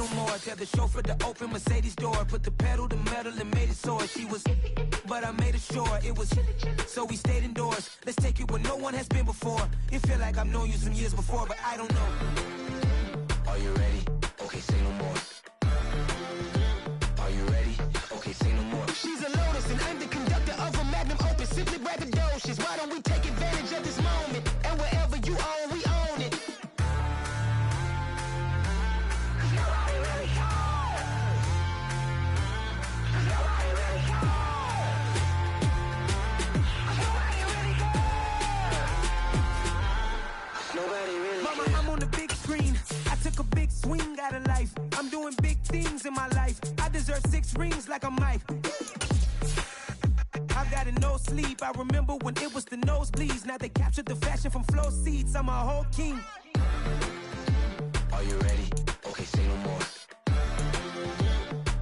no more. Tell the chauffeur to open Mercedes door. Put the pedal to metal and made it soar. She was, but I made it sure it was. So we stayed indoors. Let's take it where no one has been before. It feel like I've known you some years before, but I don't know. Are you ready? Okay, say no more. Are you ready? Okay, say no more. She's a lotus and I'm the conductor of a magnum opus. Simply braggadocious. Why don't we take advantage of this moment? And wherever you own, we own it. Nobody really cares. Nobody really cares. Nobody really cares. Nobody really cares. Mama, I'm on the big screen. I took a big swing out of life. I'm doing big things in my life. I deserve 6 rings like I'm Mike. I've got a no sleep. I remember when it was the nosebleeds. Now they captured the fashion from flow seats. I'm a whole king. Are you ready? Okay, say no more.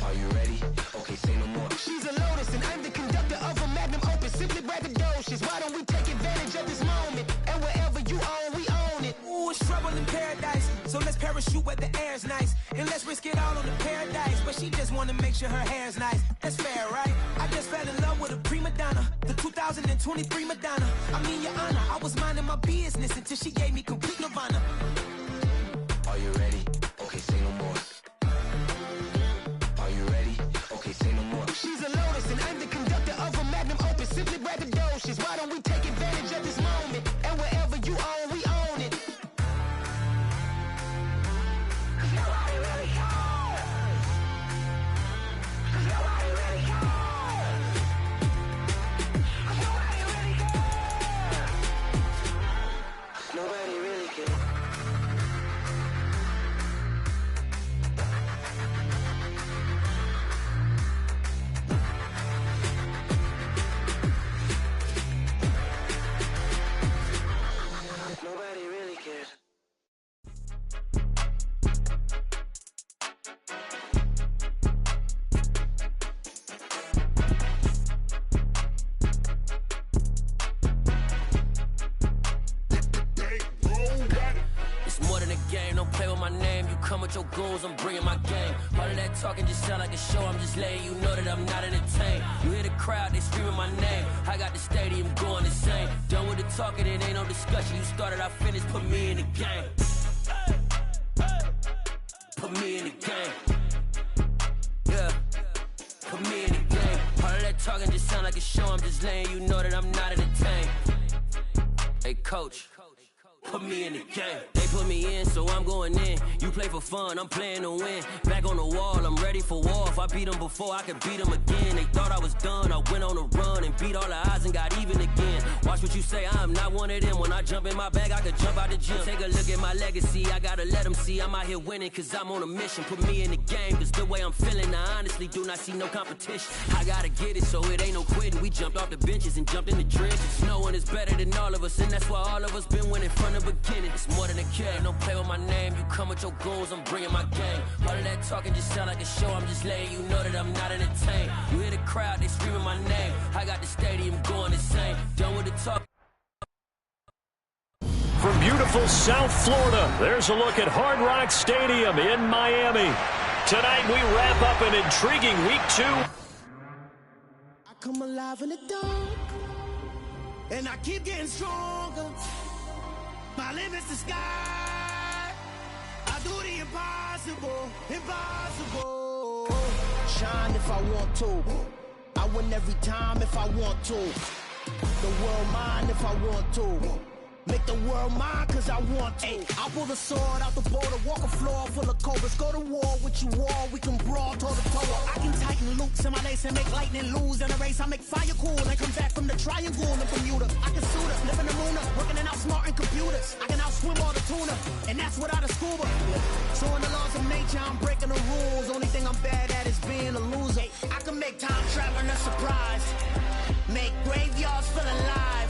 Are you ready? Okay, say no more. She's a lotus and I'm the conductor of a magnum opus. Simply braggadocious. Why don't we take advantage of this moment? And wherever you own, we own it. Ooh, it's trouble in paradise. So let's parachute where the air's nice. And let's risk it all on the paradise. But she just wanna make sure her hair's nice. That's fair, right? I just fell in love with a prima donna. The 2023 Madonna. I mean, your honor, I was minding my business until she gave me complete nirvana. Are you ready? Okay, say no more. Are you ready? Okay, say no more. She's a lotus and I'm the conductor of a magnum opus. Simply braggadocious. Why don't we take advantage of this moment? And wherever you own, we own it. Nobody really cares. Nobody really cares. Nobody really cares. Nobody really cares. Nobody really cares. It's more than a game, don't play with my name. You come with your goons, I'm bringing my game. All of that talking just sound like a show, I'm just letting you know that I'm not entertained. You hear the crowd, they screaming my name. I got the stadium going insane. Done with the talking, it ain't no discussion. You started, I finished, put me in the game. Put me in the game. Yeah, put me in the game. All of that talking just sound like a show, I'm just letting you know that I'm not entertained. Hey coach, put me in the game. They put me in, so I'm going in. You play for fun, I'm playing to win. Back on the wall, I'm ready for war. If I beat them before, I could beat them again. They thought I was done, I went on a run and beat all the odds and got even again. Watch what you say, I'm not one of them. When I jump in my bag, I could jump out the gym. Take a look at my legacy, I gotta let them see I'm out here winning, cause I'm on a mission. Put me in the game, cause the way I'm feeling, I honestly do not see no competition. I gotta get it, so it ain't no quitting. We jumped off the benches and jumped in the trenches. No one is better than all of us, and that's why all of us been winning from the beginning. It's more than a game, don't play with my name. You come with your goons, I'm bringing my game. All of that talking just sound like a show, I'm just letting you know that I'm not entertained. You hear the crowd, they screaming my name. I got the stadium going insane. Done with the talk. From beautiful South Florida, there's a look at Hard Rock Stadium in Miami. Tonight we wrap up an intriguing Week 2. I come alive in the dark, and I keep getting stronger. My limit's the sky. I do the impossible, impossible. Shine if I want to. I win every time if I want to. The world mine if I want to. Make the world mine cause I want to. Ay, I'll pull the sword out the border, walk a floor full of cobras. Go to war with you all, we can brawl toe to toe. I can tighten loops in my lace and make lightning lose in a race. I make fire cool and come back from the triangle in Bermuda. I can suit up, live in the moon up, working and outsmarting computers. I can outswim all the tuna, and that's without a scuba. So in the laws of nature, I'm breaking the rules. Only thing I'm bad at is being a loser. I can make time traveling a surprise, make graveyards feel alive.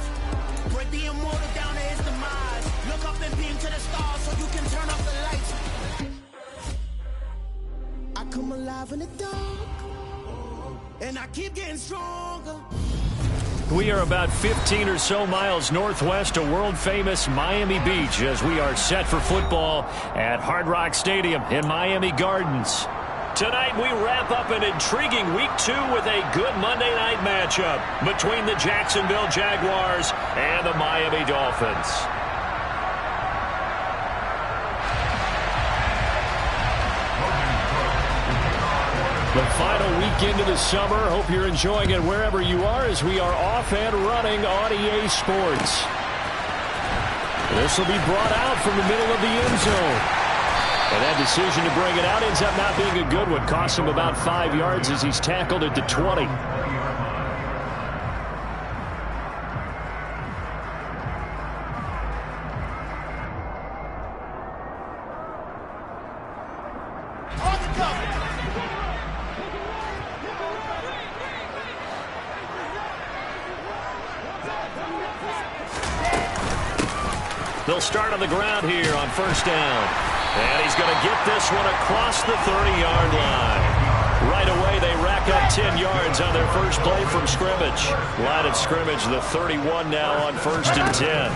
Break the immortal down to his demise. Look up and beam to the stars so you can turn off the lights. I come alive in the dark, and I keep getting stronger. We are about 15 or so miles northwest of world-famous Miami Beach as we are set for football at Hard Rock Stadium in Miami Gardens. Tonight we wrap up an intriguing Week 2 with a good Monday night matchup between the Jacksonville Jaguars and the Miami Dolphins. The final weekend of the summer. Hope you're enjoying it wherever you are as we are off and running on EA Sports. This will be brought out from the middle of the end zone. And that decision to bring it out ends up not being a good one. Costs him about 5 yards as he's tackled at the 20. They'll start on the ground here on first down. And he's going to get this one across the 30-yard line. Right away, they rack up 10 yards on their first play from scrimmage. Line of scrimmage, the 31 now on first and 10.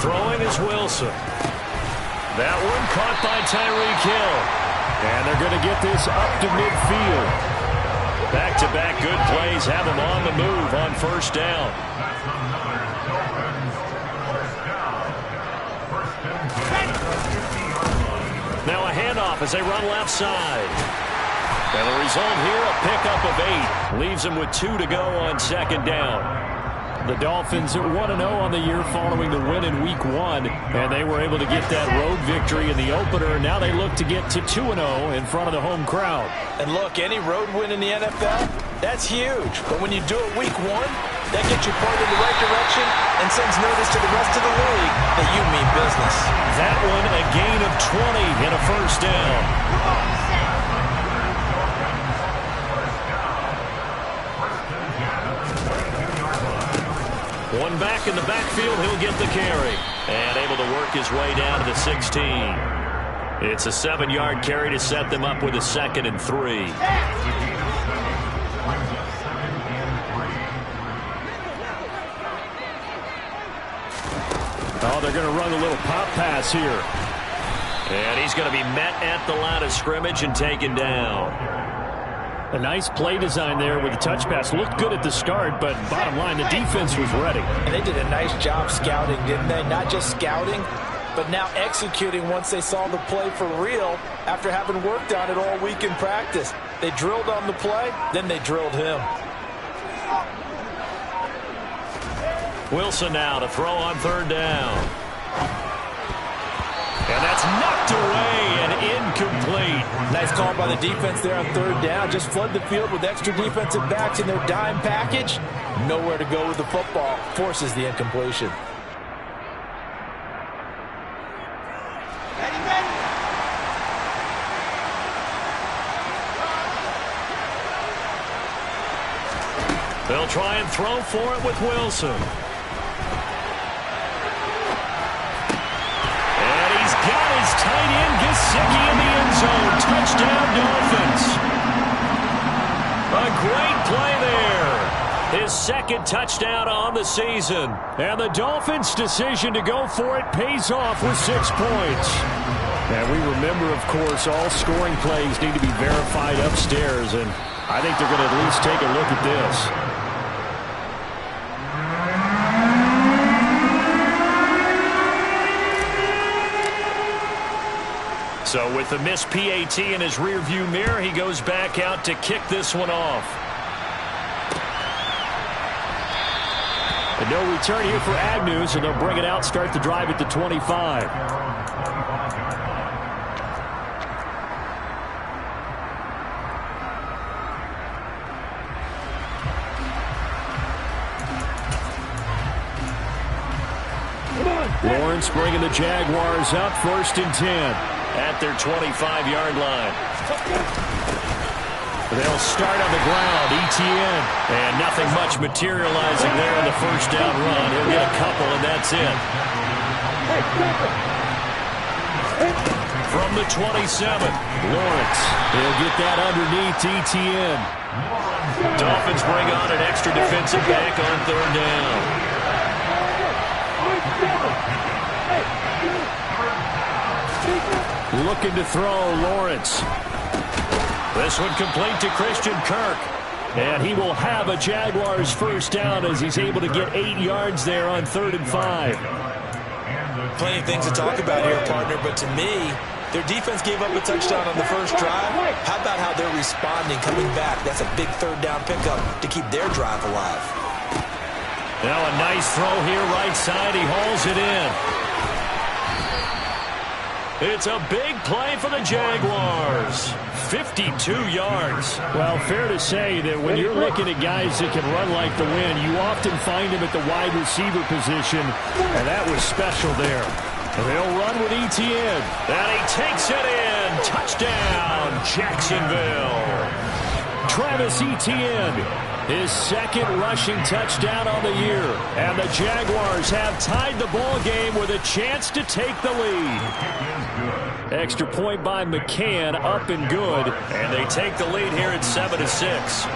Throwing is Wilson. That one caught by Tyreek Hill. And they're going to get this up to midfield. Back-to-back good plays have them on the move on first down. Now a handoff as they run left side. And the result here, a pickup of 8. Leaves them with 2 to go on second down. The Dolphins at 1-0 on the year following the win in Week 1. And they were able to get that road victory in the opener. Now they look to get to 2-0 in front of the home crowd. And look, any road win in the NFL, that's huge. But when you do it Week 1, that gets you pointed in the right direction and sends notice to the rest of the league that you mean business. That one, a gain of 20 and a first down. One back in the backfield, he'll get the carry. And able to work his way down to the 16. It's a 7-yard carry to set them up with a 2nd and 3. Oh, they're going to run a little pop pass here. And he's going to be met at the line of scrimmage and taken down. A nice play design there with the touch pass. Looked good at the start, but bottom line, the defense was ready. And they did a nice job scouting, didn't they? Not just scouting, but now executing once they saw the play for real after having worked on it all week in practice. They drilled on the play, then they drilled him. Wilson now to throw on third down. And that's knocked away and incomplete. Nice call by the defense there on third down. Just flood the field with extra defensive backs in their dime package. Nowhere to go with the football. Forces the incompletion. They'll try and throw for it with Wilson. Got his tight end, Gesicki, in the end zone. Touchdown, Dolphins. A great play there. His 2nd touchdown on the season. And the Dolphins' decision to go for it pays off with 6 points. And we remember, of course, all scoring plays need to be verified upstairs. And I think they're going to at least take a look at this. So with the missed PAT in his rearview mirror, he goes back out to kick this one off. And no return here for Agnew, so they'll bring it out, start the drive at the 25. Lawrence bringing the Jaguars up, 1st and 10. At their 25-yard line. They'll start on the ground, Etienne. And nothing much materializing there on the first down run. He'll get a couple, and that's it. From the 27, Lawrence. He'll get that underneath ETN. Dolphins bring on an extra defensive back on third down. Looking to throw, Lawrence. This one complete to Christian Kirk. And he will have a Jaguars first down as he's able to get 8 yards there on 3rd and 5. Plenty of things to talk about here, partner, but to me, their defense gave up a touchdown on the first drive. How about how they're responding, coming back? That's a big 3rd down pickup to keep their drive alive. Now a nice throw here, right side. He hauls it in. It's a big play for the Jaguars. 52 yards. Well, fair to say that when you're looking at guys that can run like the wind, you often find them at the wide receiver position, and that was special there. They'll run with ETN. And he takes it in. Touchdown, Jacksonville. Travis Etienne, his 2nd rushing touchdown on the year. And the Jaguars have tied the ball game with a chance to take the lead. Extra point by McCann, up and good. And they take the lead here at 7-6.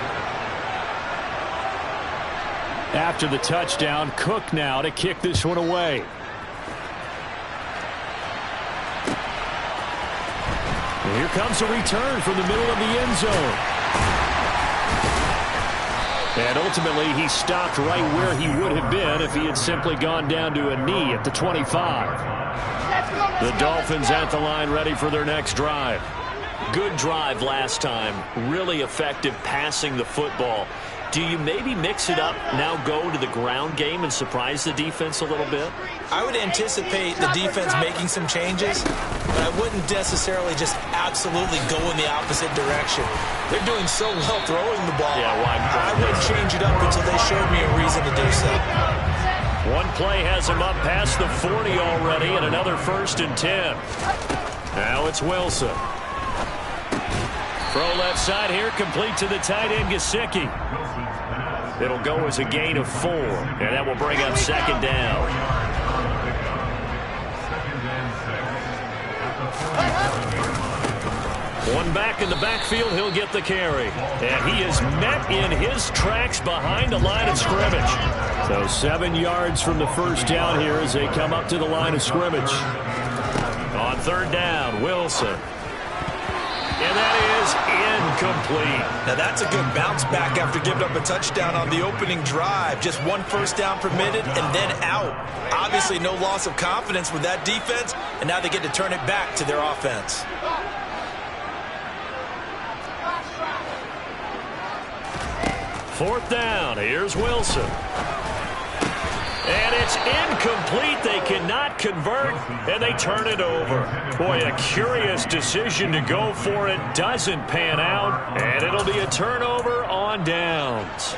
After the touchdown, Cook now to kick this one away. And here comes a return from the middle of the end zone. And ultimately, he stopped right where he would have been if he had simply gone down to a knee at the 25. The Dolphins at the line, ready for their next drive. Good drive last time. Really effective passing the football. Do you maybe mix it up, now go to the ground game and surprise the defense a little bit? I would anticipate the defense making some changes, but I wouldn't necessarily just absolutely go in the opposite direction. They're doing so well throwing the ball. Yeah, why? I wouldn't change it up until they showed me a reason to do so. One play has him up past the 40 already, and another 1st and 10. Now it's Wilson. Throw left side here, complete to the tight end, Gesicki. It'll go as a gain of 4, and that will bring up 2nd down. One back in the backfield, he'll get the carry. And he is met in his tracks behind the line of scrimmage. So 7 yards from the first down here as they come up to the line of scrimmage. On 3rd down, Wilson. And that is incomplete. Now that's a good bounce back after giving up a touchdown on the opening drive. Just 1 first down permitted and then out. Obviously no loss of confidence with that defense, and now they get to turn it back to their offense. Fourth down, here's Wilson. And it's incomplete. They cannot convert, and they turn it over. Boy, a curious decision to go for it. Doesn't pan out, and it'll be a turnover on downs.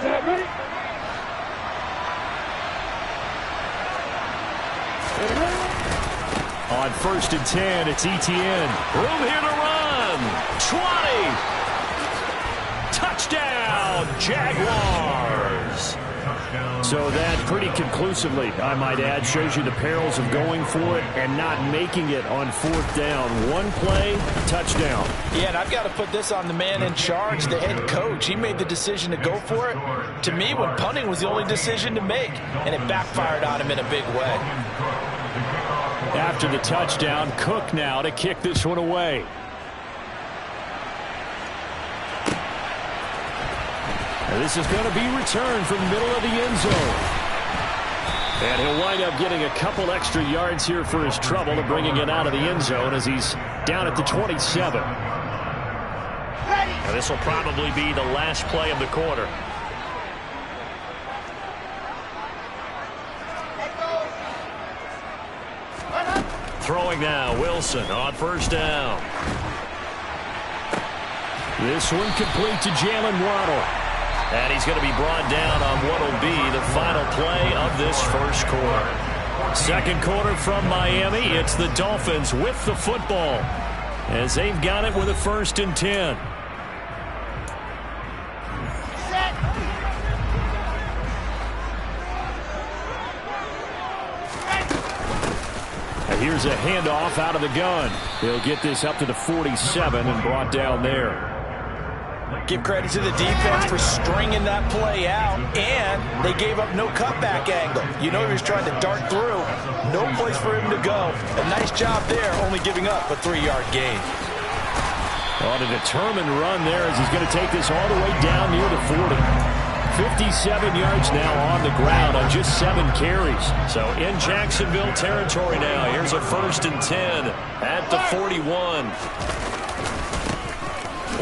On 1st and 10, it's Etienne. Room here to run. 20. Touchdown, Jaguars. So that pretty conclusively, I might add, shows you the perils of going for it and not making it on 4th down. One play, touchdown. Yeah, and I've got to put this on the man in charge, the head coach. He made the decision to go for it. To me, when punting was the only decision to make, and it backfired on him in a big way. After the touchdown, Cook now to kick this one away. And this is going to be returned from the middle of the end zone. And he'll wind up getting a couple extra yards here for his trouble and bringing it out of the end zone as he's down at the 27. And this will probably be the last play of the quarter. Throwing now, Wilson on 1st down. This one complete to Jalen Waddle. And he's going to be brought down on what will be the final play of this first quarter. 2nd quarter from Miami. It's the Dolphins with the football as they've got it with a 1st and 10. Here's a handoff out of the gun. They'll get this up to the 47 and brought down there. Give credit to the defense for stringing that play out, and they gave up no cutback angle. You know he was trying to dart through. No place for him to go. A nice job there, only giving up a 3-yard gain. On a determined run there as he's going to take this all the way down near the 40. 57 yards now on the ground on just 7 carries. So in Jacksonville territory now. Here's a 1st and 10 at the 41.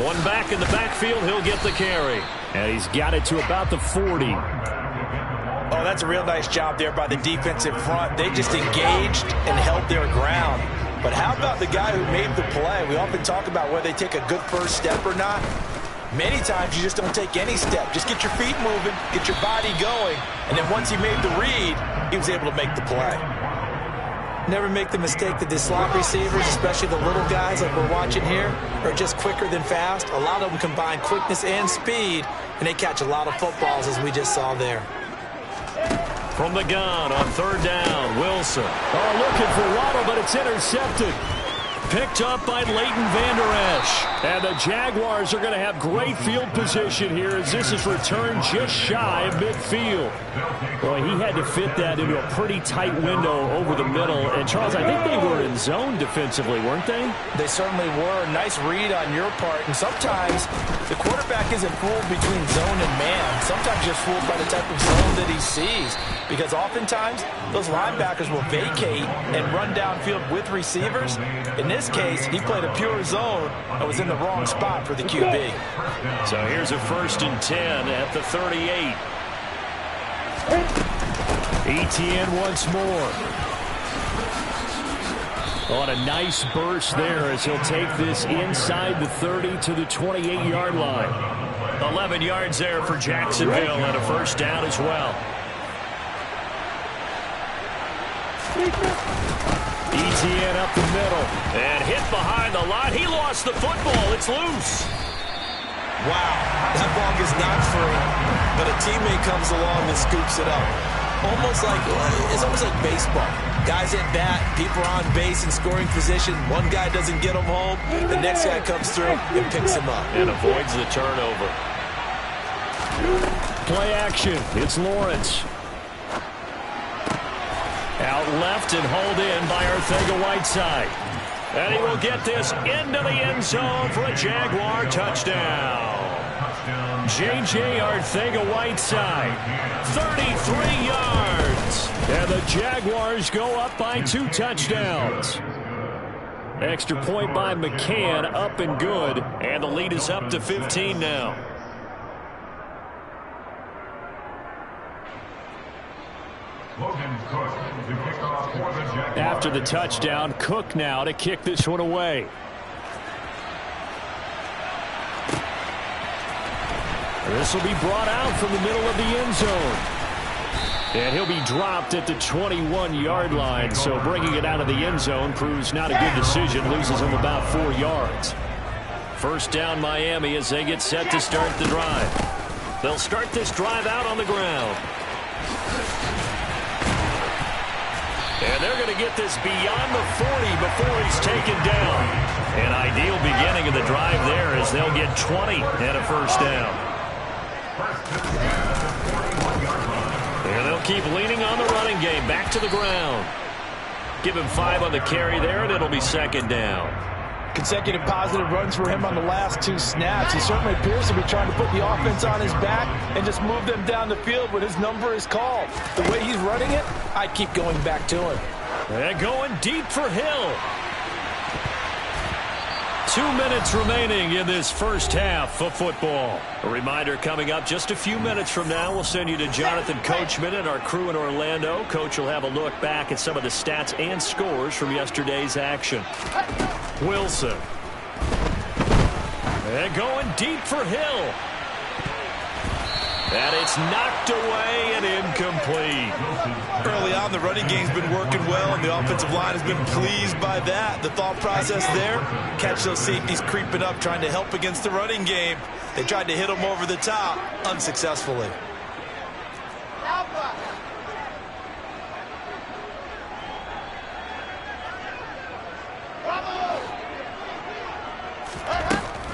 One back in the backfield, he'll get the carry. And he's got it to about the 40. Oh, that's a real nice job there by the defensive front. They just engaged and held their ground. But how about the guy who made the play? We often talk about whether they take a good first step or not. Many times you just don't take any step. Just get your feet moving, get your body going, and then once he made the read, he was able to make the play. Never make the mistake that the slot receivers, especially the little guys like we're watching here, are just quicker than fast. A lot of them combine quickness and speed, and they catch a lot of footballs as we just saw there. From the gun on 3rd down, Wilson. Oh, looking for Waddle, but it's intercepted. Picked up by Leighton Vander Esch. And the Jaguars are going to have great field position here as this is returned just shy of midfield. Boy, he had to fit that into a pretty tight window over the middle. And, Charles, I think they were in zone defensively, weren't they? They certainly were. Nice read on your part. And sometimes the quarterback isn't fooled between zone and man. Sometimes you're fooled by the type of zone that he sees. Because oftentimes, those linebackers will vacate and run downfield with receivers. In this case, he played a pure zone and was in the wrong spot for the QB. So here's a 1st and 10 at the 38. ETN once more. On a nice burst there as he'll take this inside the 30 to the 28-yard line. 11 yards there for Jacksonville and a 1st down as well. ETN up the middle and hit behind the line. He lost the football. It's loose. Wow, that ball is not free, but a teammate comes along and scoops it up. It's almost like baseball. Guys at bat, people are on base in scoring position. One guy doesn't get him home. The next guy comes through and picks him up. And avoids the turnover. Play action. It's Lawrence. Out left and hauled in by Arcega-Whiteside. And he will get this into the end zone for a Jaguar touchdown. J.J. Arcega-Whiteside, 33 yards. And the Jaguars go up by 2 touchdowns. Extra point by McCann, up and good. And the lead is up to 15 now. After the touchdown, Cook now to kick this one away. This will be brought out from the middle of the end zone. And he'll be dropped at the 21-yard line, so bringing it out of the end zone proves not a good decision, loses him about 4 yards. 1st down Miami as they get set to start the drive. They'll start this drive out on the ground. And they're going to get this beyond the 40 before he's taken down. An ideal beginning of the drive there as they'll get 20 and a 1st down. And they'll keep leaning on the running game. Back to the ground. Give him 5 on the carry there, and it'll be 2nd down. Consecutive positive runs for him on the last 2 snaps. He certainly appears to be trying to put the offense on his back and just move them down the field when his number is called. The way he's running it, I keep going back to him. And going deep for Hill. 2 minutes remaining in this first half of football. A reminder coming up just a few minutes from now. We'll send you to Jonathan Coachman and our crew in Orlando. Coach will have a look back at some of the stats and scores from yesterday's action. Wilson. And going deep for Hill. And it's knocked away and incomplete. Early on, the running game's been working well, and the offensive line has been pleased by that. The thought process there, catch those safeties creeping up, trying to help against the running game. They tried to hit them over the top, unsuccessfully.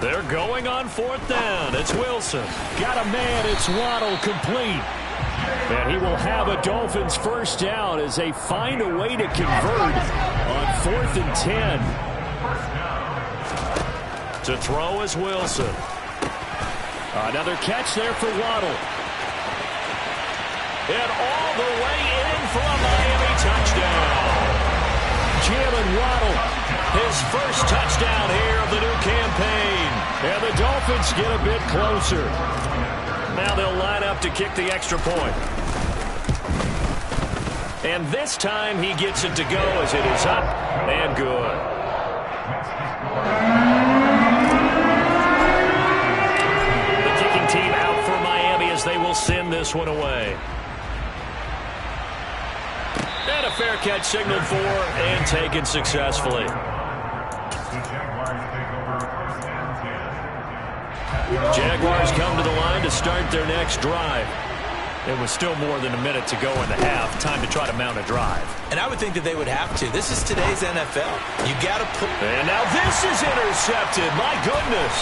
They're going on 4th down. It's Wilson. Got a man. It's Waddle, complete. And he will have a Dolphins first down as they find a way to convert on 4th and 10. To throw is Wilson. Another catch there for Waddle. And all the way in for a Miami touchdown. Jalen Waddle, his first touchdown here of the new campaign. And the Dolphins get a bit closer. Now they'll line up to kick the extra point. And this time he gets it to go as it is up and good. The kicking team out for Miami as they will send this one away. And a fair catch signaled for and taken successfully. Jaguars come to the line to start their next drive. It was still more than a minute to go in the half. Time to try to mount a drive. And I would think that they would have to. This is today's NFL. You got to put... And now this is intercepted. My goodness.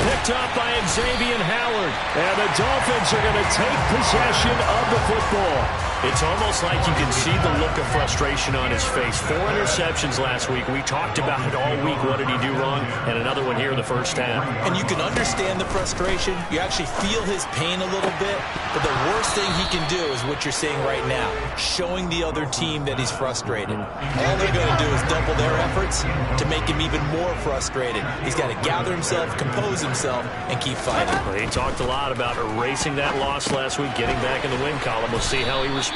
Picked up by Xavier Howard. And the Dolphins are going to take possession of the football. It's almost like you can see the look of frustration on his face. 4 interceptions last week. We talked about it all week. What did he do wrong? And another one here in the first half. And you can understand the frustration. You actually feel his pain a little bit. But the worst thing he can do is what you're seeing right now, showing the other team that he's frustrated. All they're going to do is double their efforts to make him even more frustrated. He's got to gather himself, compose himself, and keep fighting. Well, he talked a lot about erasing that loss last week, getting back in the win column. We'll see how he responds.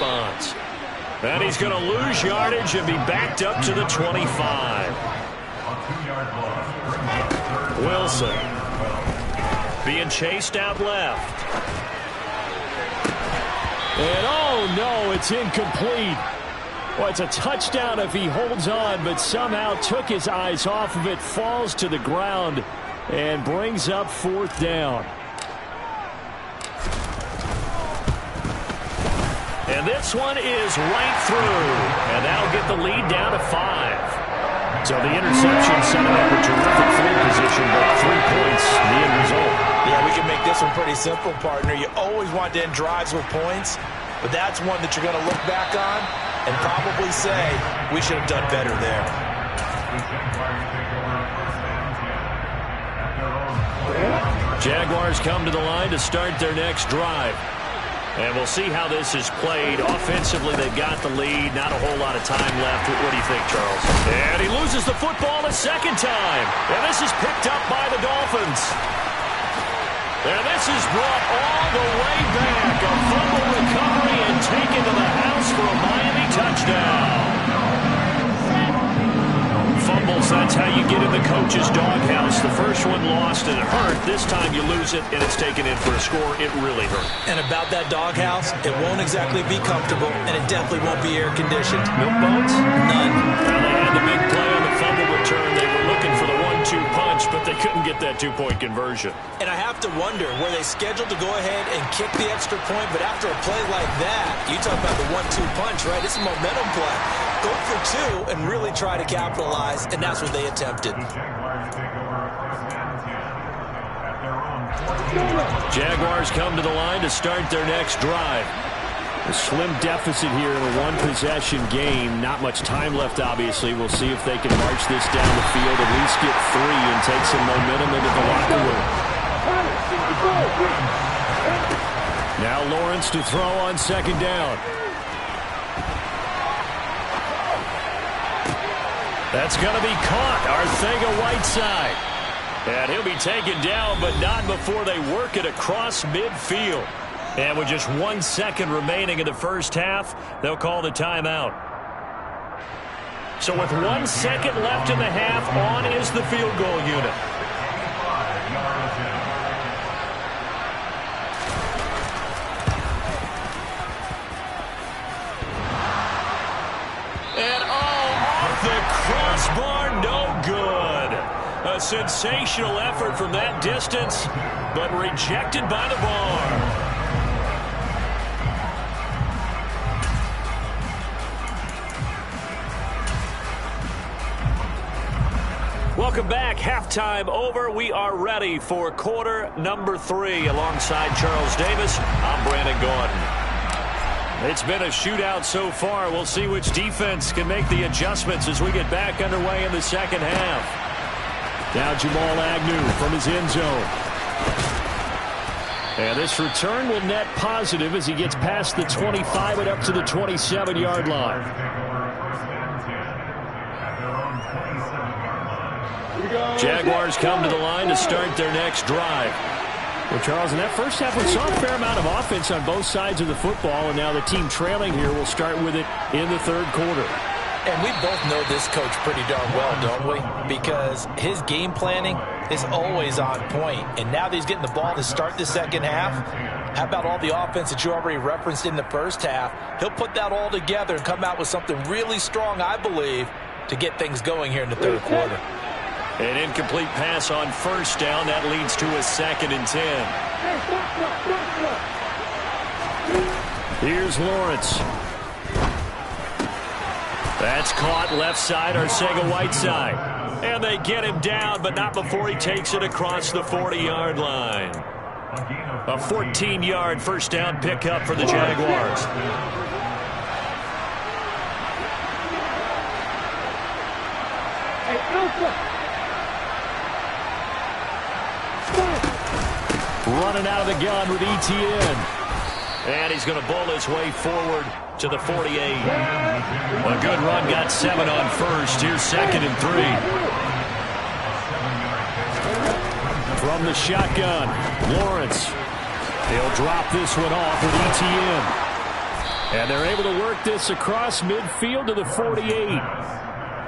And he's going to lose yardage and be backed up to the 25. Wilson being chased out left. And oh no, it's incomplete. Well, it's a touchdown if he holds on, but somehow took his eyes off of it, falls to the ground, and brings up 4th down. And this one is right through. And that'll get the lead down to 5. So the interception set him up a terrific field position, but 3 points, the end result. Yeah, we can make this one pretty simple, partner. You always want to end drives with points, but that's one that you're going to look back on and probably say, we should have done better there. Jaguars come to the line to start their next drive. And we'll see how this is played. Offensively, they've got the lead. Not a whole lot of time left. What do you think, Charles? And he loses the football a second time. And this is picked up by the Dolphins. And this is brought all the way back. A fumble recovery and taken to the house for a Miami touchdown. Fumbles, that's how you get in the coach's doghouse. The first one lost and it hurt. This time you lose it and it's taken in for a score. It really hurt. And about that doghouse, it won't exactly be comfortable, and it definitely won't be air-conditioned. Milk bones? None. Well, they had the big play on the fumble return. They were looking for the 1-2 punch, but they couldn't get that 2-point conversion. And I have to wonder, were they scheduled to go ahead and kick the extra point, but after a play like that, you talk about the 1-2 punch, right? It's a momentum play. Go for 2 and really try to capitalize, and that's what they attempted. Jaguars come to the line to start their next drive. A slim deficit here in a one-possession game. Not much time left, obviously. We'll see if they can march this down the field, at least get 3 and take some momentum into the locker room. Now Lawrence to throw on second down. That's going to be caught. Arcega-Whiteside. And he'll be taken down, but not before they work it across midfield. And with just 1 second remaining in the first half, they'll call the timeout. So with 1 second left in the half, on is the field goal unit. And off the crossbar, no good. A sensational effort from that distance, but rejected by the bar. Welcome back. Halftime over. We are ready for quarter number 3. Alongside Charles Davis, I'm Brandon Gordon. It's been a shootout so far. We'll see which defense can make the adjustments as we get back underway in the second half. Now Jamal Agnew from his end zone. And this return will net positive as he gets past the 25 and up to the 27-yard line. Jaguars come to the line to start their next drive. Well, Charles, in that first half, we saw a fair amount of offense on both sides of the football, and now the team trailing here will start with it in the third quarter. And we both know this coach pretty darn well, don't we? Because his game planning is always on point. And now that he's getting the ball to start the second half, how about all the offense that you already referenced in the first half? He'll put that all together and come out with something really strong, I believe, to get things going here in the third quarter. An incomplete pass on first down. That leads to a 2nd and 10. Here's Lawrence. That's caught left side, Arcega-Whiteside. And they get him down, but not before he takes it across the 40-yard line. A 14-yard first down pickup for the Jaguars. Running out of the gun with Etienne. And he's going to bowl his way forward to the 48. A good run, got 7 on first. Here's 2nd and 3. From the shotgun, Lawrence. He'll drop this one off with Etienne. And they're able to work this across midfield to the 48.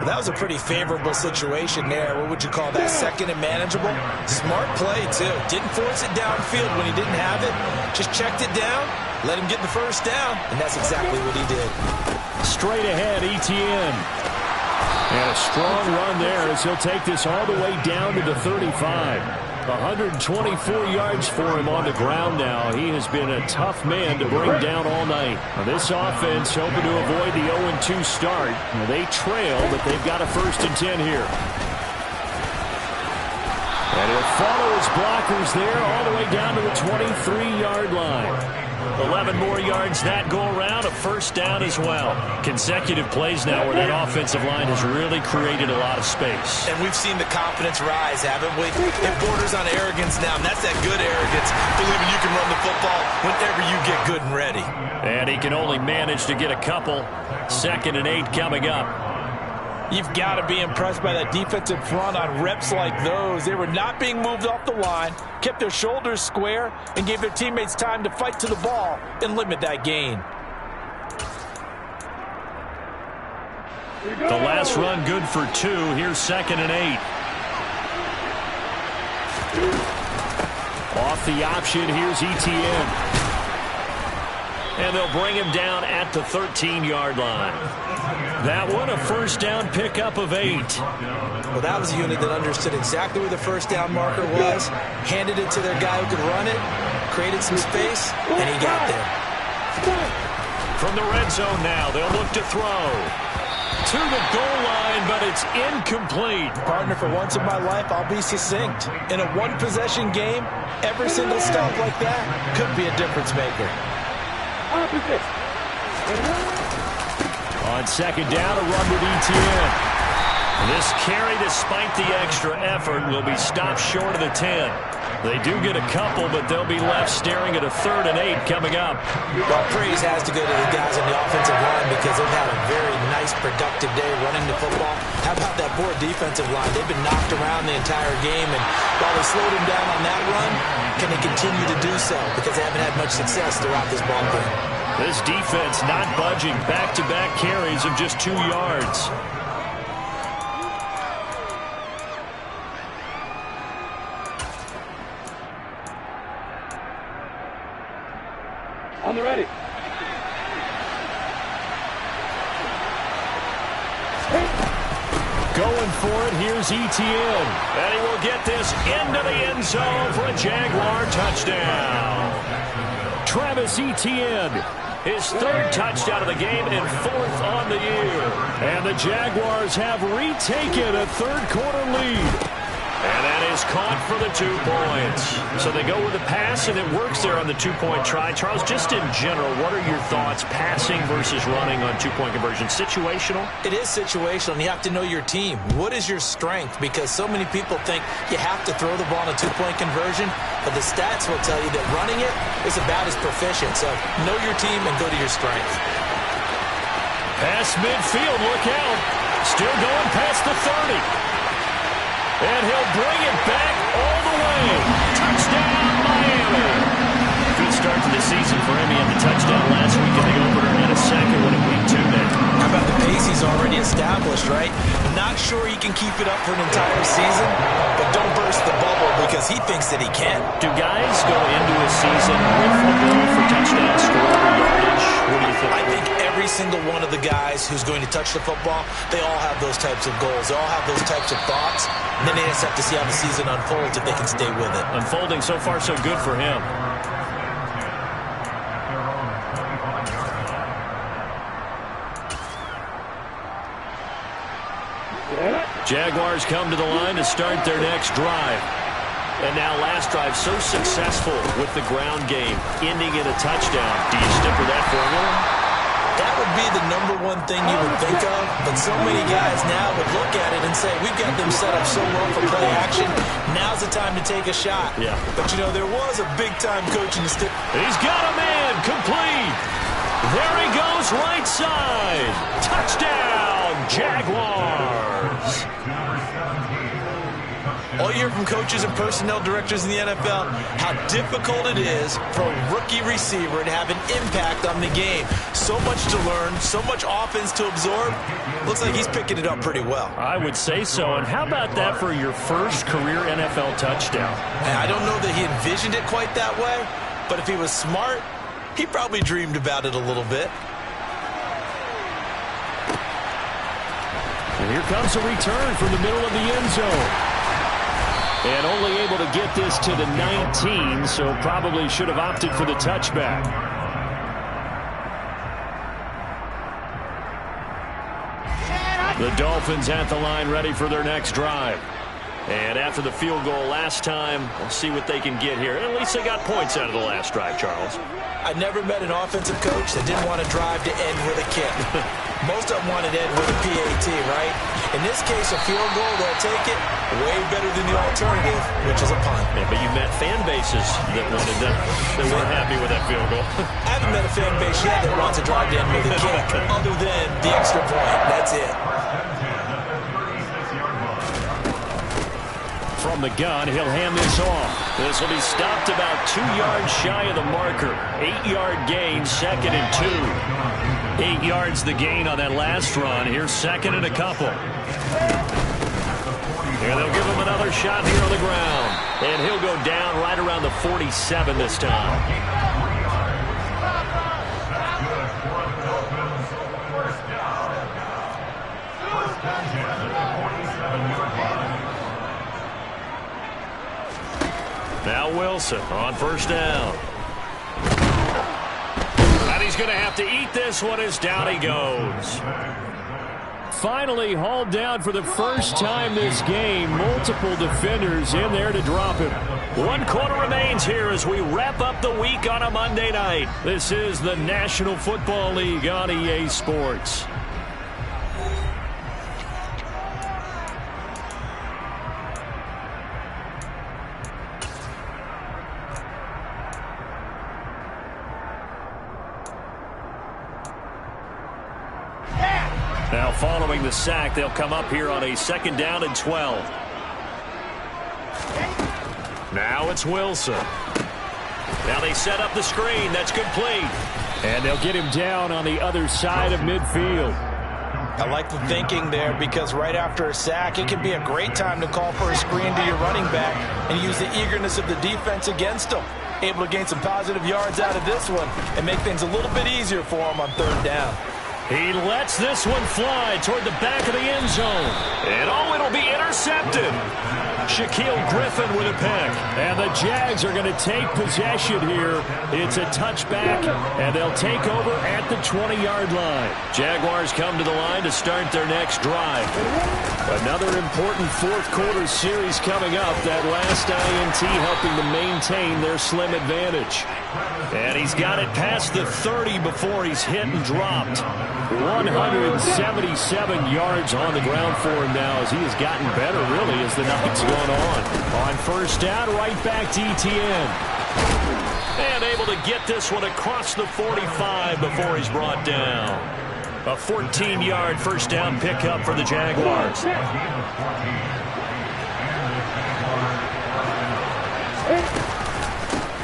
Well, that was a pretty favorable situation there. What would you call that? 2nd and manageable? Smart play, too. Didn't force it downfield when he didn't have it. Just checked it down, let him get the first down, and that's exactly what he did. Straight ahead, Etienne. And a strong run there as he'll take this all the way down to the 35. 124 yards for him on the ground now. He has been a tough man to bring down all night. Now, this offense hoping to avoid the 0-2 start. Now, they trail, but they've got a 1st and 10 here. And he'll follow his blockers there all the way down to the 23-yard line. 11 more yards that go around, a first down as well. Consecutive plays now where that offensive line has really created a lot of space. And we've seen the confidence rise, haven't we? It borders on arrogance now, and that's that good arrogance, believing you can run the football whenever you get good and ready. And he can only manage to get a couple. 2nd and 8 coming up. You've got to be impressed by that defensive front on reps like those. They were not being moved off the line, kept their shoulders square, and gave their teammates time to fight to the ball and limit that gain. The last run good for 2. Here's 2nd and 8. Off the option, here's Etienne. And they'll bring him down at the 13-yard line. That one, a first down pickup of 8. Well, that was a unit that understood exactly where the first down marker was, handed it to their guy who could run it, created some space, and he got there. From the red zone now, they'll look to throw. To the goal line, but it's incomplete. Partner, for once in my life, I'll be succinct. In a one-possession game, every single stop like that could be a difference maker. On 2nd down, a run with Etienne. This carry, despite the extra effort, will be stopped short of the 10. They do get a couple, but they'll be left staring at a 3rd and 8 coming up. Well, praise has to go to the guys on the offensive line because they've had a very nice, productive day running the football. How about that poor defensive line? They've been knocked around the entire game, and while they slowed him down on that run, can they continue to do so? Because they haven't had much success throughout this ball game. This defense not budging. Back-to-back carries of just 2 yards. On the ready. Going for it, here's Etienne. And he will get this into the end zone for a Jaguar touchdown. Travis Etienne His third touchdown of the game and fourth on the year. And the Jaguars have retaken a third-quarter lead. And that is caught for the 2 points. So they go with the pass, and it works there on the 2-point try. Charles, just in general, what are your thoughts, passing versus running on 2-point conversion? Situational? It is situational, and you have to know your team. What is your strength? Because so many people think you have to throw the ball on a 2-point conversion, but the stats will tell you that running it is about as proficient. So know your team and go to your strength. Past midfield, look out. Still going past the 30. And he'll bring it back all the way. Touchdown, Miami. Good start to the season for him. He had the touchdown last week in the opener and a second one in week 2 now. How about the pace he's already established, right? Not sure he can keep it up for an entire season, but don't burst the bubble because he thinks that he can. Do guys go into a season with the goal for touchdown score or yardage? What do you think? I think every single one of the guys who's going to touch the football, they all have those types of goals. They all have those types of thoughts. And then they just have to see how the season unfolds if they can stay with it. Unfolding so far so good for him. Jaguars come to the line to start their next drive. And now last drive so successful with the ground game, ending in a touchdown. Do you stick with that formula? That would be the #1 thing you would think of, but so many guys now would look at it and say, we've got them set up so well for play action, now's the time to take a shot. Yeah. But, you know, there was a big-time coach in the stick. He's got a man, complete. There he goes, right side. Touchdown, Jaguars. All you hear from coaches and personnel directors in the NFL, how difficult it is for a rookie receiver to have an impact on the game. So much to learn, so much offense to absorb. Looks like he's picking it up pretty well. I would say so. And how about that for your first career NFL touchdown? And I don't know that he envisioned it quite that way, but if he was smart, he probably dreamed about it a little bit. And here comes a return from the middle of the end zone. And only able to get this to the 19, so probably should have opted for the touchback. The Dolphins at the line ready for their next drive. And after the field goal last time, we'll see what they can get here. At least they got points out of the last drive, Charles. I never met an offensive coach that didn't want to drive to end with a kick. Most of them wanted to end with a PAT, right? In this case, a field goal, they'll take it way better than the alternative, which is a punt. Yeah, but you met fan bases that wanted that. They weren't happy with that field goal. I haven't met a fan base yet that wants to drive to end with a kick, other than the extra point. That's it. From the gun, he'll hand this off. This will be stopped about 2 yards shy of the marker. 8-yard gain, 2nd and 2. 8 yards the gain on that last run. Here's 2nd and a couple. And they'll give him another shot here on the ground. And he'll go down right around the 47 this time. Now Wilson on first down. And he's going to have to eat this one as down he goes. Finally hauled down for the first time this game. Multiple defenders in there to drop him. 1 quarter remains here as we wrap up the week on a Monday night. This is the National Football League on EA Sports. Now following the sack, they'll come up here on a 2nd down and 12. Now it's Wilson. Now they set up the screen. That's complete. And they'll get him down on the other side of midfield. I like the thinking there because right after a sack, it can be a great time to call for a screen to your running back and use the eagerness of the defense against him. Able to gain some positive yards out of this one and make things a little bit easier for him on 3rd down. He lets this one fly toward the back of the end zone. And oh, it'll be intercepted. Shaquille Griffin with a pick. And the Jags are going to take possession here. It's a touchback, and they'll take over at the 20-yard line. Jaguars come to the line to start their next drive. Another important fourth-quarter series coming up. That last INT helping to maintain their slim advantage. And he's got it past the 30 before he's hit and dropped. 177 yards on the ground for him now as he has gotten better, really, as the night's gone on. On first down, right back to ETN. And able to get this one across the 45 before he's brought down. A 14-yard first down pickup for the Jaguars.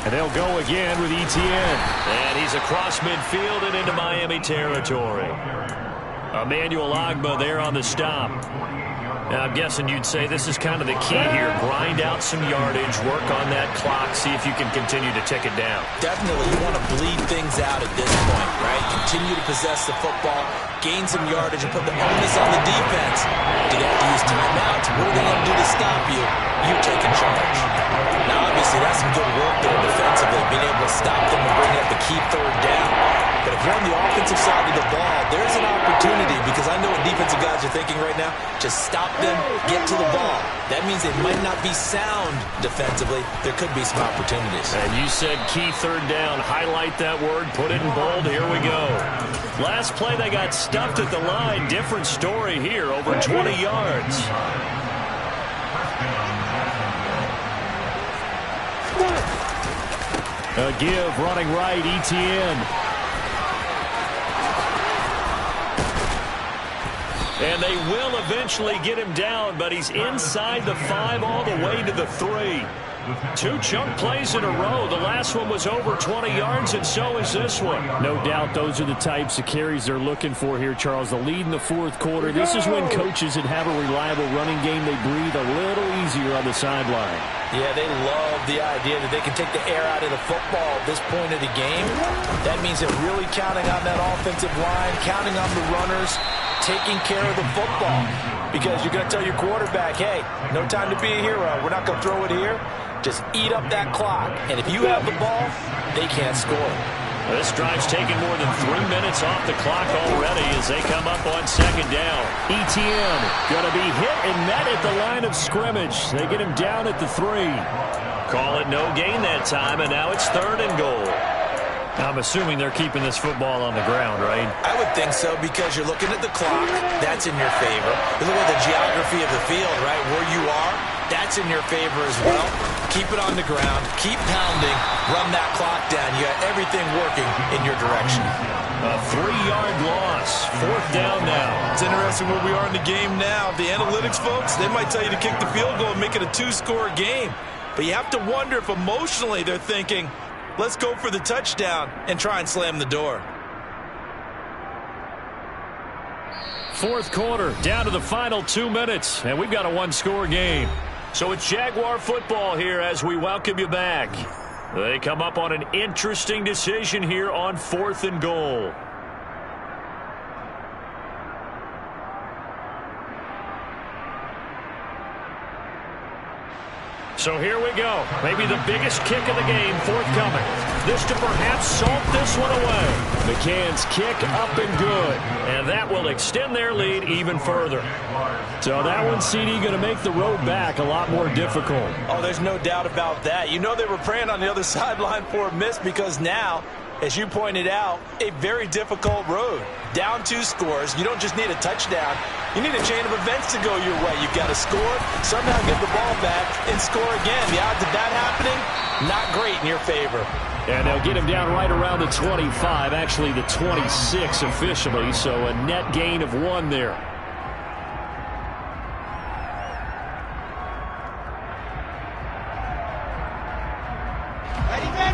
And they'll go again with ETN. And he's across midfield and into Miami territory. Emmanuel Ogbah there on the stop. Now, I'm guessing you'd say this is kind of the key here. Grind out some yardage, work on that clock, see if you can continue to tick it down. Definitely, you want to bleed things out at this point, right? Continue to possess the football, gain some yardage, and put the onus on the defense. Do they have to use timeouts? What are they going to do to stop you? You taking charge. Now, obviously, that's some good work there defensively, being able to stop them and bring up the key third down. But if you're on the offensive side of the ball, there's an opportunity, because I know what defensive guys are thinking right now. Just stop them, get to the ball. That means they might not be sound defensively. There could be some opportunities. And you said key third down. Highlight that word. Put it in bold. Here we go. Last play, they got stuffed at the line. Different story here. Over 20 yards. A give running right, ETN. And they will eventually get him down, but he's inside the 5 all the way to the 3. 2 chunk plays in a row. The last one was over 20 yards, and so is this one. No doubt those are the types of carries they're looking for here, Charles. The lead in the fourth quarter. This is when coaches that have a reliable running game, they breathe a little easier on the sideline. Yeah, they love the idea that they can take the air out of the football at this point of the game. That means they're really counting on that offensive line, counting on the runners, taking care of the football. Because you're going to tell your quarterback, hey, no time to be a hero. We're not going to throw it here. Just eat up that clock. And if you have the ball, they can't score. This drive's taken more than 3 minutes off the clock already as they come up on second down. ETN going to be hit and met at the line of scrimmage. They get him down at the 3. Call it no gain that time, and now it's 3rd and goal. I'm assuming they're keeping this football on the ground, right? I would think so, because you're looking at the clock. That's in your favor. You look at the geography of the field, right, where you are. That's in your favor as well. Keep it on the ground. Keep pounding. Run that clock down. You got everything working in your direction. A 3-yard loss. 4th down now. It's interesting where we are in the game now. The analytics folks, they might tell you to kick the field goal and make it a 2-score game. But you have to wonder if emotionally they're thinking, let's go for the touchdown and try and slam the door. Fourth quarter, down to the final 2 minutes, and we've got a 1-score game. So it's Jaguar football here as we welcome you back. They come up on an interesting decision here on 4th and goal. So here we go. Maybe the biggest kick of the game forthcoming. This to perhaps salt this one away. McCann's kick up and good. And that will extend their lead even further. So that one, CD, going to make the road back a lot more difficult. Oh, there's no doubt about that. You know they were praying on the other sideline for a miss, because now, as you pointed out, a very difficult road. Down 2 scores. You don't just need a touchdown. You need a chain of events to go your way. You've got to score, somehow get the ball back, and score again. The odds of that happening, not great in your favor. And they'll get him down right around the 25, actually the 26 officially, so a net gain of 1 there.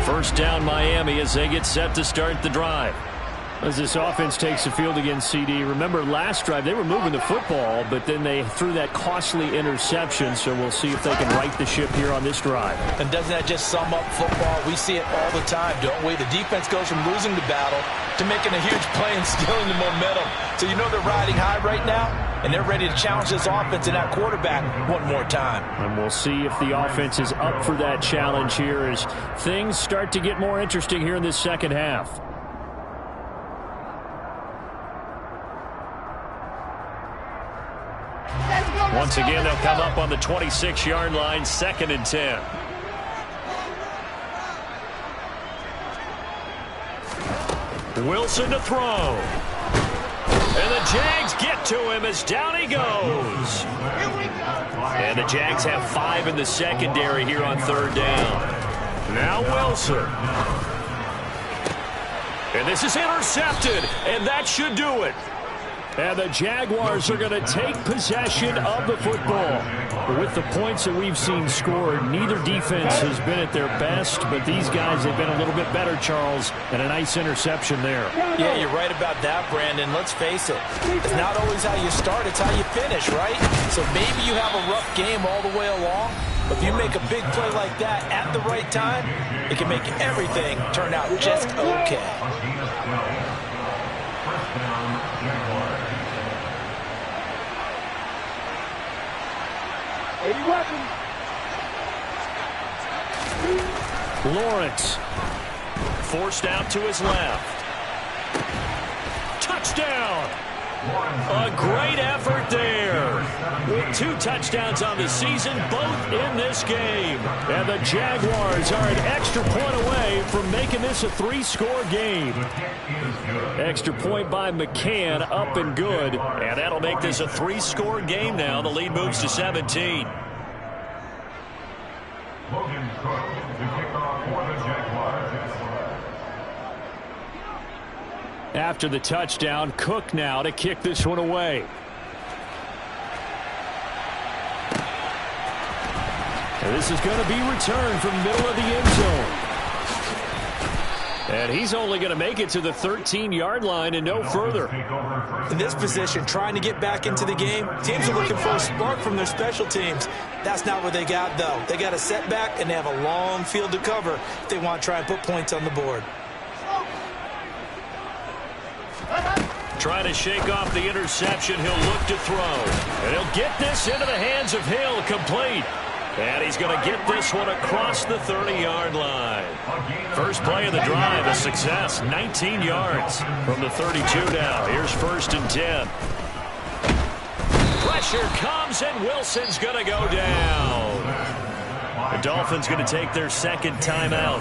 First down Miami as they get set to start the drive. As this offense takes the field against CD, remember last drive they were moving the football, but then they threw that costly interception, so we'll see if they can right the ship here on this drive. And doesn't that just sum up football? We see it all the time, don't we? The defense goes from losing the battle to making a huge play and stealing the momentum. So you know they're riding high right now, and they're ready to challenge this offense and that quarterback one more time. And we'll see if the offense is up for that challenge here as things start to get more interesting here in this second half. Once again, they'll come up on the 26-yard line, 2nd and 10. Wilson to throw. And the Jags get to him as down he goes. And the Jags have 5 in the secondary here on 3rd down. Now Wilson. And this is intercepted, and that should do it. And the Jaguars are going to take possession of the football. With the points that we've seen scored, neither defense has been at their best, but these guys have been a little bit better, Charles, and a nice interception there. Yeah, you're right about that, Brandon. Let's face it. It's not always how you start, it's how you finish, right? So maybe you have a rough game all the way along, but if you make a big play like that at the right time, it can make everything turn out just okay. Lawrence forced out to his left. Touchdown! A great effort there. With 2 touchdowns on the season, both in this game. And the Jaguars are an extra point away from making this a 3-score game. Extra point by McCann, up and good. And that'll make this a 3-score game now. The lead moves to 17. After the touchdown, Cook now to kick this one away. And this is going to be returned from the middle of the end zone. And he's only going to make it to the 13-yard line and no further. In this position, trying to get back into the game, teams are looking for a spark from their special teams. That's not what they got, though. They got a setback, and they have a long field to cover if they want to try and put points on the board. Trying to shake off the interception, he'll look to throw. And he'll get this into the hands of Hill, complete. And he's going to get this one across the 30-yard line. First play of the drive, a success, 19 yards from the 32 now. Here's 1st and 10. Pressure comes, and Wilson's going to go down. The Dolphins going to take their 2nd timeout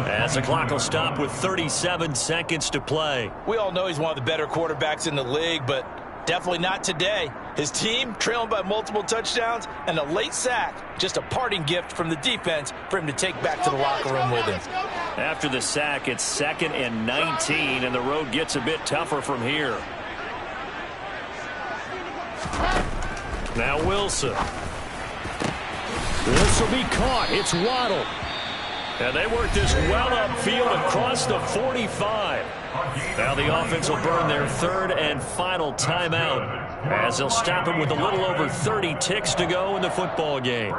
as the clock will stop with 37 seconds to play. We all know he's one of the better quarterbacks in the league, but definitely not today. His team trailing by multiple touchdowns and a late sack. Just a parting gift from the defense for him to take back to the locker room with him. After the sack, it's 2nd and 19, and the road gets a bit tougher from here. Now Wilson. This will be caught. It's Waddle. And they work this well upfield across the 45. Now the offense will burn their 3rd and final timeout as they'll stop him with a little over 30 ticks to go in the football game.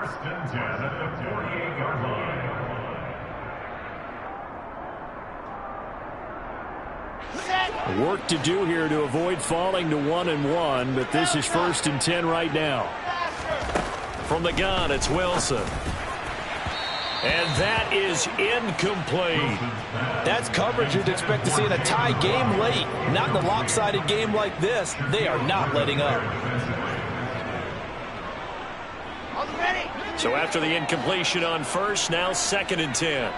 Work to do here to avoid falling to 1-1, but this is 1st and 10 right now. From the gun, it's Wilson. And that is incomplete. That's coverage you'd expect to see in a tie game late. Not in a lopsided game like this. They are not letting up. So after the incompletion on 1st, now 2nd and 10.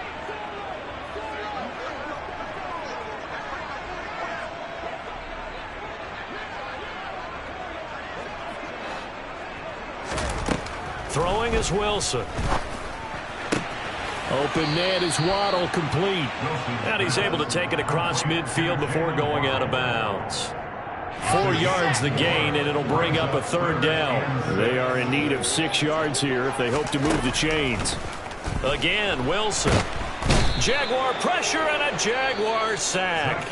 Throwing is Wilson. Open net is Waddle, complete. And he's able to take it across midfield before going out of bounds. 4 yards the gain, and it'll bring up a 3rd down. They are in need of 6 yards here if they hope to move the chains. Again, Wilson. Jaguar pressure and a Jaguar sack.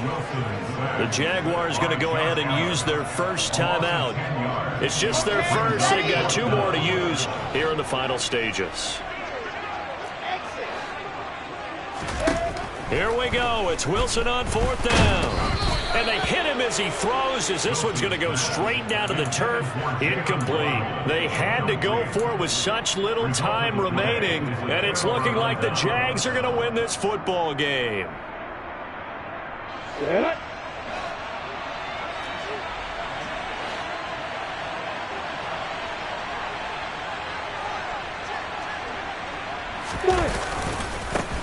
The Jaguars going to go ahead and use their first timeout. It's just their first. They've got 2 more to use here in the final stages. Here we go. It's Wilson on 4th down. And they hit him as he throws, as this one's going to go straight down to the turf. Incomplete. They had to go for it with such little time remaining, and it's looking like the Jags are going to win this football game.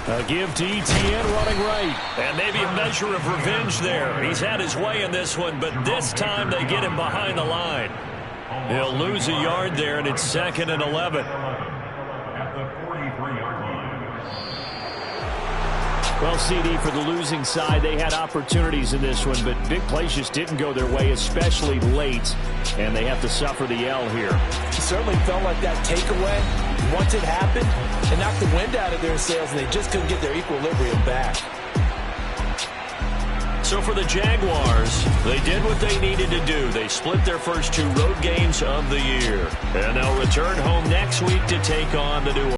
A give to ETN running right. And maybe a measure of revenge there. He's had his way in this one, but this time they get him behind the line. He'll lose a yard there, and it's 2nd and 11. Well, CD, for the losing side, they had opportunities in this one, but big plays just didn't go their way, especially late, and they have to suffer the L here. It certainly felt like that takeaway, once it happened, it knocked the wind out of their sails, and they just couldn't get their equilibrium back. So for the Jaguars, they did what they needed to do. They split their first 2 road games of the year, and they'll return home next week to take on the New